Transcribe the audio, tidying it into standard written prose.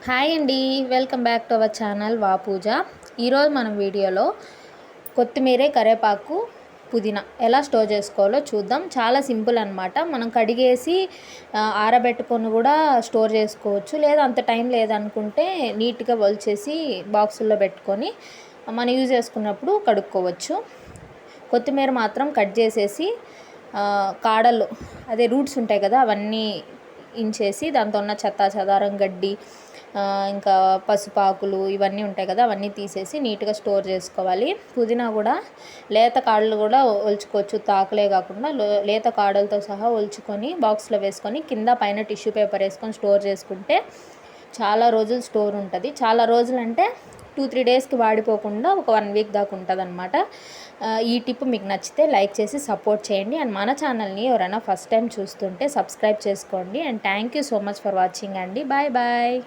Hi అండి, welcome back to our channel వా పూజ. ఈరోజు మనం వీడియోలో కొత్తిమీర, కరివేపాకు, పుదీనా ఎలా స్టోర్ చేసుకోవాలో చూద్దాం. చాలా సింపుల్ అనమాట. మనం కడిగేసి ఆరబెట్టుకొని కూడా స్టోర్ చేసుకోవచ్చు. లేదా అంత టైం లేదనుకుంటే నీట్గా ఒలిచేసి బాక్సుల్లో పెట్టుకొని మనం యూజ్ చేసుకున్నప్పుడు కడుక్కోవచ్చు. కొత్తిమీర మాత్రం కట్ చేసేసి కాడలు అదే రూట్స్ ఉంటాయి కదా, అవన్నీ ఇంచేసి దాంతో ఉన్న చెత్త చెదారం గడ్డి ఇంకా పసుపాకులు ఇవన్నీ ఉంటాయి కదా, అవన్నీ తీసేసి నీట్గా స్టోర్ చేసుకోవాలి. పుదీనా కూడా లేత కాడలు కూడా ఒలుచుకోవచ్చు, తాకులే కాకుండా లేత కాడలతో సహా ఒలుచుకొని బాక్స్లో వేసుకొని కింద పైన టిష్యూ పేపర్ వేసుకొని స్టోర్ చేసుకుంటే చాలా రోజులు స్టోర్ ఉంటుంది. చాలా రోజులు అంటే 2-3 డేస్కి వాడిపోకుండా ఒక 1 వీక్ దాకా ఉంటుంది అనమాట. ఈ టిప్ మీకు నచ్చితే లైక్ చేసి సపోర్ట్ చేయండి. అండ్ మన ఛానల్ని ఎవరైనా ఫస్ట్ టైం చూస్తుంటే సబ్స్క్రైబ్ చేసుకోండి. And thank you so much for watching అండి. Bye bye.